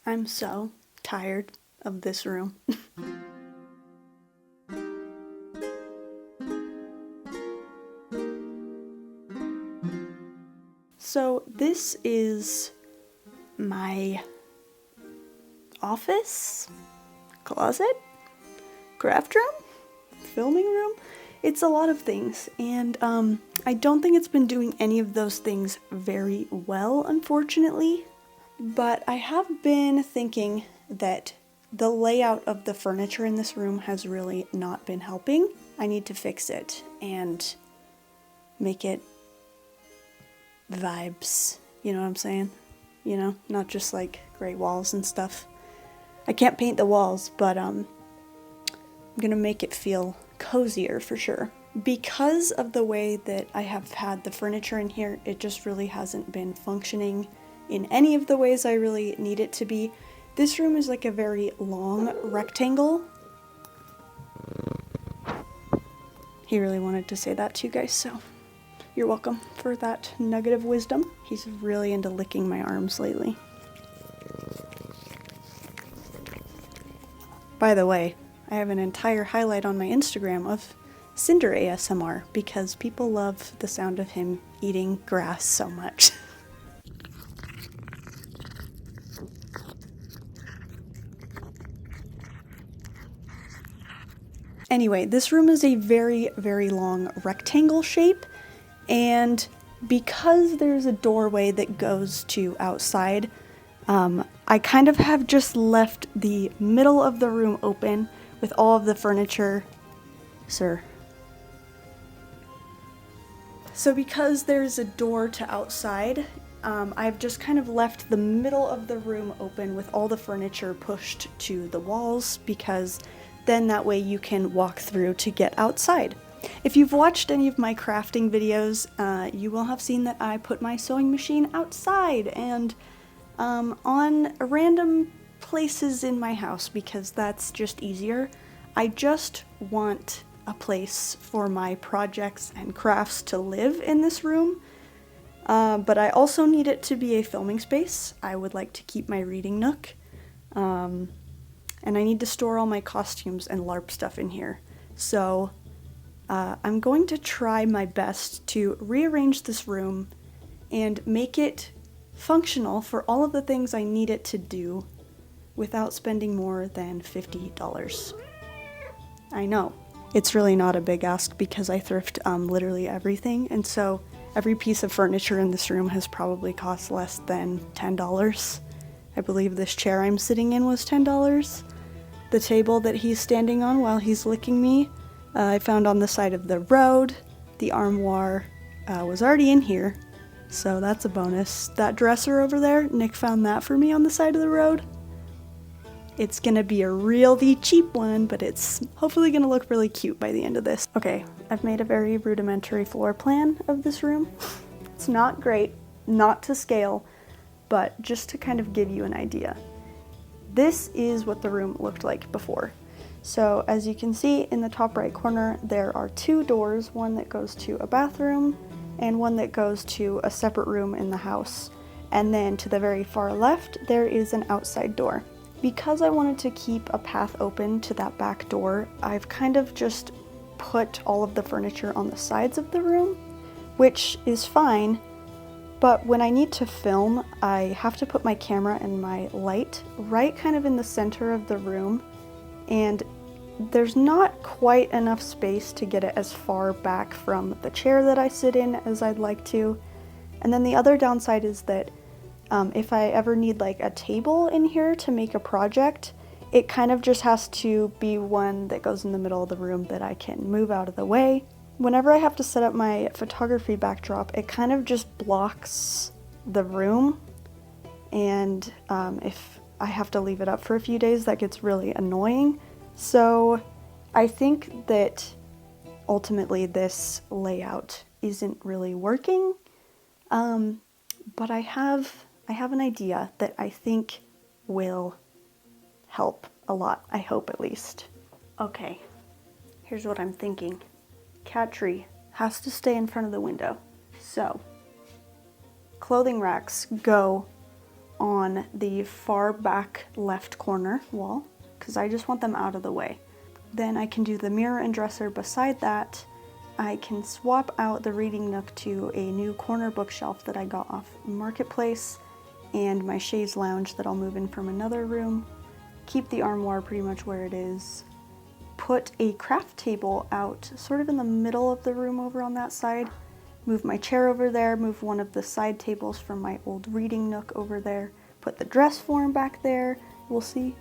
I'm so tired of this room. So this is my office, closet, craft room, filming room. It's a lot of things, and I don't think it's been doing any of those things very well, unfortunately. But I have been thinking that the layout of the furniture in this room has really not been helping. I need to fix it and make it vibes, you know what I'm saying? You know, not just like gray walls and stuff. I can't paint the walls, but I'm gonna make it feel cozier for sure. Because of the way that I have had the furniture in here, it just really hasn't been functioning in any of the ways I really need it to be. This room is like a very long rectangle. He really wanted to say that to you guys, so you're welcome for that nugget of wisdom. He's really into licking my arms lately. By the way, I have an entire highlight on my Instagram of Cinder ASMR because people love the sound of him eating grass so much. Anyway, this room is a very, very long rectangle shape, and because there's a doorway that goes to outside, I kind of have just left the middle of the room open with all of the furniture. Sir. So because there's a door to outside, I've just kind of left the middle of the room open with all the furniture pushed to the walls, because then that way you can walk through to get outside. If you've watched any of my crafting videos, you will have seen that I put my sewing machine outside and on random places in my house because that's just easier. I just want a place for my projects and crafts to live in this room, but I also need it to be a filming space. I would like to keep my reading nook, and I need to store all my costumes and LARP stuff in here. So I'm going to try my best to rearrange this room and make it functional for all of the things I need it to do without spending more than $50. I know, it's really not a big ask because I thrift literally everything, and so every piece of furniture in this room has probably cost less than $10. I believe this chair I'm sitting in was $10. The table that he's standing on while he's licking me, I found on the side of the road. The armoire was already in here, so that's a bonus. That dresser over there, Nick found that for me on the side of the road. It's gonna be a really cheap one, but it's hopefully gonna look really cute by the end of this. Okay, I've made a very rudimentary floor plan of this room. It's not great, not to scale, but just to kind of give you an idea. This is what the room looked like before. So as you can see in the top right corner, there are two doors, one that goes to a bathroom and one that goes to a separate room in the house. And then to the very far left, there is an outside door. Because I wanted to keep a path open to that back door, I've kind of just put all of the furniture on the sides of the room, which is fine. But when I need to film, I have to put my camera and my light right kind of in the center of the room, and there's not quite enough space to get it as far back from the chair that I sit in as I'd like to. And then the other downside is that if I ever need like a table in here to make a project, it kind of just has to be one that goes in the middle of the room that I can move out of the way. Whenever I have to set up my photography backdrop, it kind of just blocks the room, and if I have to leave it up for a few days, that gets really annoying. So I think that ultimately this layout isn't really working, but I have an idea that I think will help a lot, I hope at least. Okay, here's what I'm thinking. Cat tree has to stay in front of the window. So, clothing racks go on the far back left corner wall because I just want them out of the way. Then I can do the mirror and dresser beside that. I can swap out the reading nook to a new corner bookshelf that I got off Marketplace and my chaise lounge that I'll move in from another room. Keep the armoire pretty much where it is. Put a craft table out sort of in the middle of the room over on that side. Move my chair over there, move one of the side tables from my old reading nook over there. Put the dress form back there. We'll see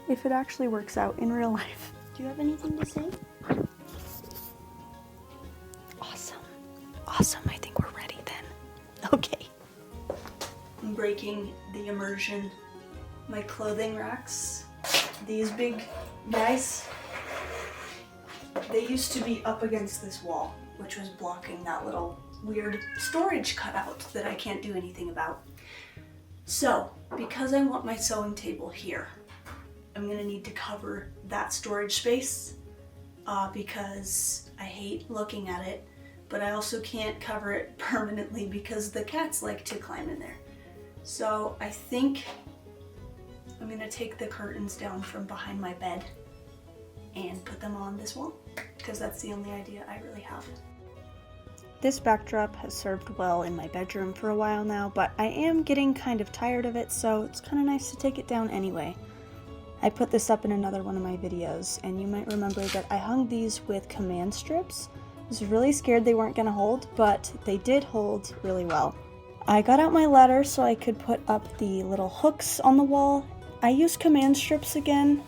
if it actually works out in real life. Do you have anything to say? Awesome. Awesome, I think we're ready then. Okay. I'm breaking the immersion. My clothing racks, these big guys, they used to be up against this wall, which was blocking that little weird storage cutout that I can't do anything about. So, because I want my sewing table here, I'm gonna need to cover that storage space because I hate looking at it, but I also can't cover it permanently because the cats like to climb in there. So I think I'm gonna take the curtains down from behind my bed and put them on this wall because that's the only idea I really have. This backdrop has served well in my bedroom for a while now, but I am getting kind of tired of it, so it's kind of nice to take it down anyway. I put this up in another one of my videos, and you might remember that I hung these with command strips. I was really scared they weren't going to hold, but they did hold really well. I got out my ladder so I could put up the little hooks on the wall. I used command strips again,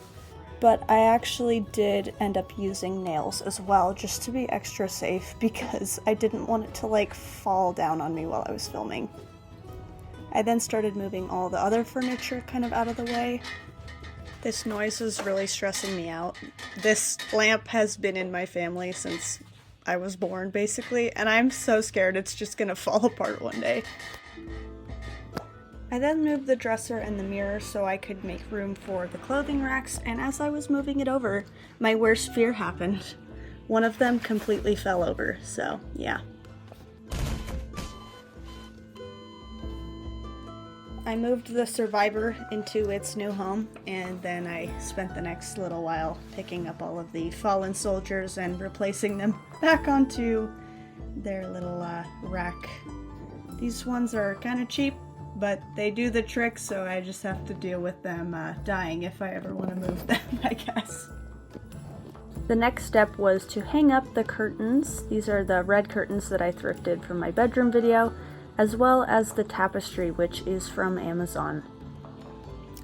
but I actually did end up using nails as well, just to be extra safe because I didn't want it to like fall down on me while I was filming. I then started moving all the other furniture kind of out of the way. This noise is really stressing me out. This lamp has been in my family since I was born, basically, and I'm so scared it's just gonna fall apart one day. I then moved the dresser and the mirror so I could make room for the clothing racks, and as I was moving it over, my worst fear happened. One of them completely fell over, so yeah. I moved the Survivor into its new home, and then I spent the next little while picking up all of the fallen soldiers and replacing them back onto their little rack. These ones are kind of cheap, but they do the trick, so I just have to deal with them dying if I ever want to move them, I guess. The next step was to hang up the curtains. These are the red curtains that I thrifted from my bedroom video, as well as the tapestry, which is from Amazon.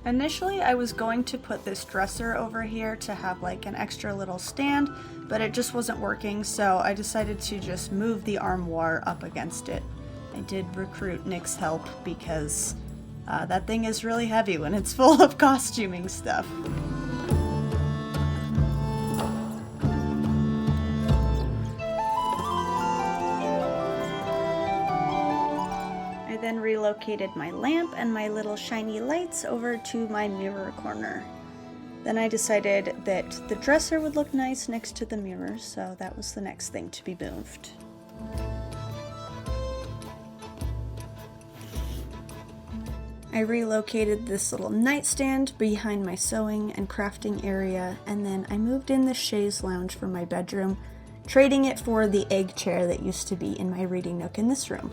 Initially, I was going to put this dresser over here to have like an extra little stand, but it just wasn't working, so I decided to just move the armoire up against it. I did recruit Nick's help because that thing is really heavy when it's full of costuming stuff. I then relocated my lamp and my little shiny lights over to my mirror corner. Then I decided that the dresser would look nice next to the mirror, so that was the next thing to be moved. I relocated this little nightstand behind my sewing and crafting area, and then I moved in the chaise lounge for my bedroom, trading it for the egg chair that used to be in my reading nook in this room.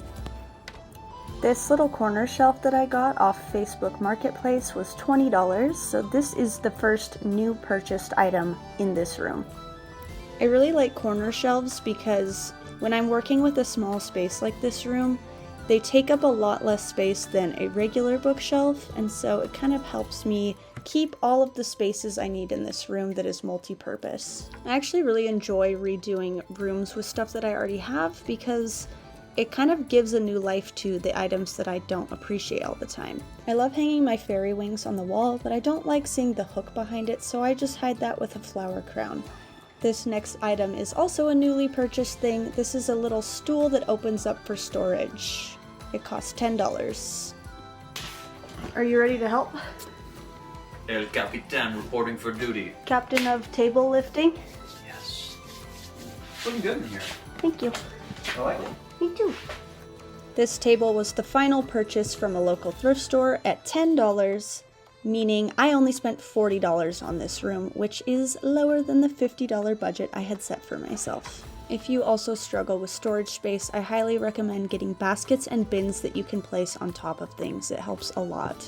This little corner shelf that I got off Facebook Marketplace was $20, so this is the first new purchased item in this room. I really like corner shelves because when I'm working with a small space like this room, they take up a lot less space than a regular bookshelf, and so it kind of helps me keep all of the spaces I need in this room that is multi-purpose. I actually really enjoy redoing rooms with stuff that I already have because it kind of gives a new life to the items that I don't appreciate all the time. I love hanging my fairy wings on the wall, but I don't like seeing the hook behind it, so I just hide that with a flower crown. This next item is also a newly purchased thing. This is a little stool that opens up for storage. It costs $10. Are you ready to help? El Capitan reporting for duty. Captain of table lifting? Yes. Looking good in here. Thank you. I like it. Me too. This table was the final purchase from a local thrift store at $10, meaning I only spent $40 on this room, which is lower than the $50 budget I had set for myself. If you also struggle with storage space, I highly recommend getting baskets and bins that you can place on top of things. It helps a lot.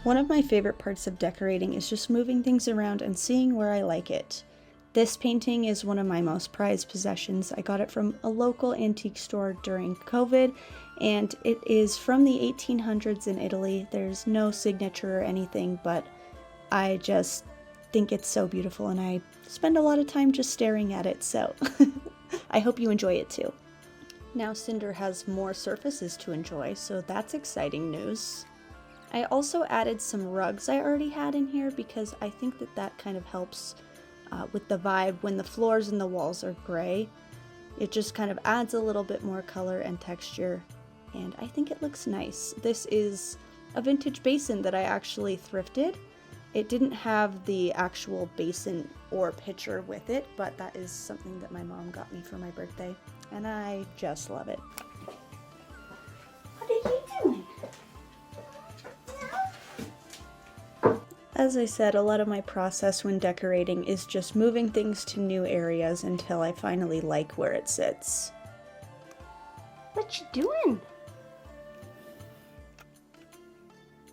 One of my favorite parts of decorating is just moving things around and seeing where I like it. This painting is one of my most prized possessions. I got it from a local antique store during COVID, and it is from the 1800s in Italy. There's no signature or anything, but I just think it's so beautiful, and I spend a lot of time just staring at it, so I hope you enjoy it too. Now Cinder has more surfaces to enjoy, so that's exciting news. I also added some rugs I already had in here because I think that kind of helps with the vibe when the floors and the walls are gray. It just kind of adds a little bit more color and texture, and I think it looks nice. This is a vintage basin that I actually thrifted. It didn't have the actual basin or pitcher with it, but that is something that my mom got me for my birthday, and I just love it. What are you doing? As I said, a lot of my process when decorating is just moving things to new areas until I finally like where it sits. What you doing?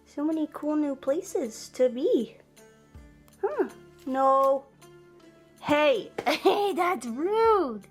So many cool new places to be. Huh. No. Hey, hey, that's rude.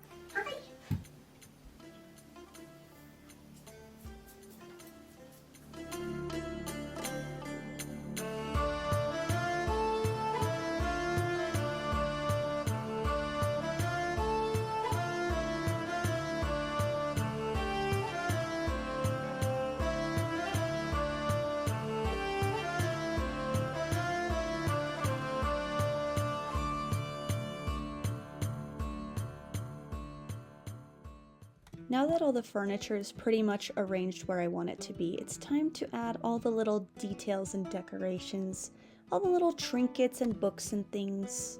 Now that all the furniture is pretty much arranged where I want it to be, it's time to add all the little details and decorations, all the little trinkets and books and things.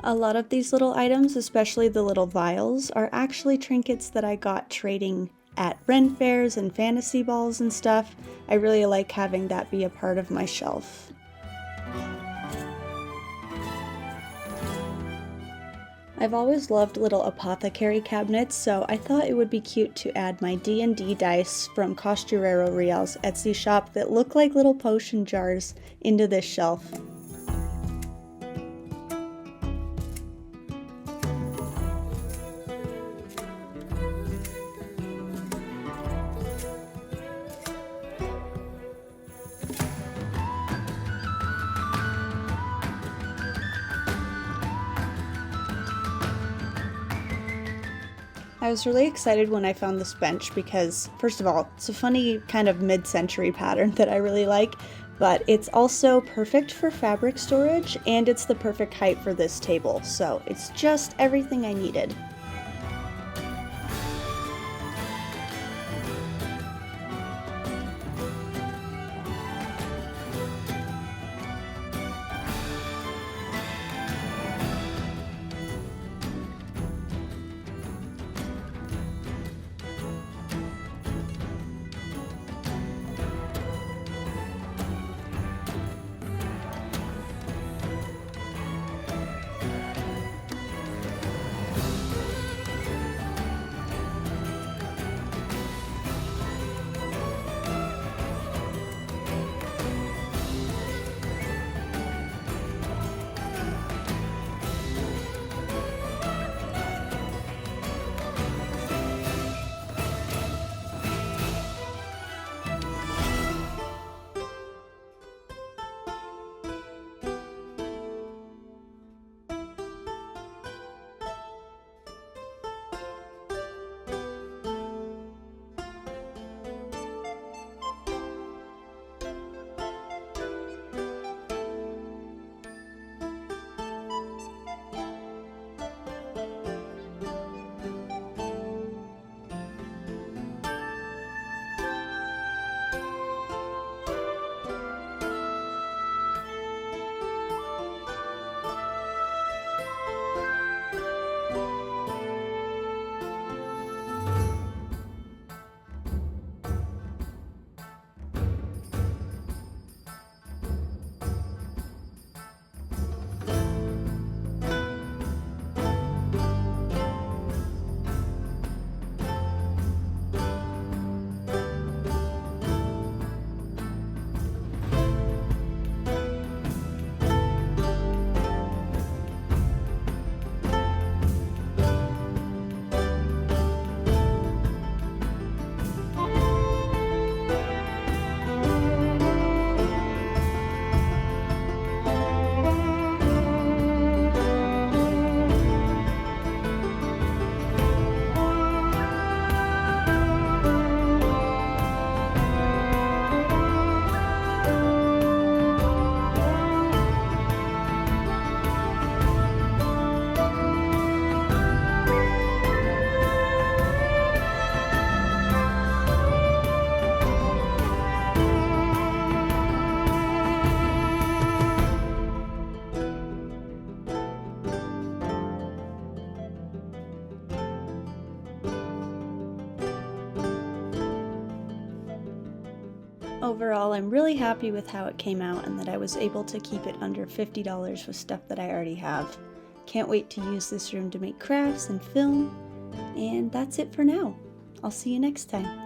A lot of these little items, especially the little vials, are actually trinkets that I got trading at Ren fairs and fantasy balls and stuff. I really like having that be a part of my shelf. I've always loved little apothecary cabinets, so I thought it would be cute to add my D&D dice from Costurero Real's Etsy shop that look like little potion jars into this shelf. I was really excited when I found this bench because, first of all, it's a funny kind of mid-century pattern that I really like, but it's also perfect for fabric storage and it's the perfect height for this table, so it's just everything I needed. overall, I'm really happy with how it came out and that I was able to keep it under $50 with stuff that I already have. Can't wait to use this room to make crafts and film, and that's it for now. I'll see you next time.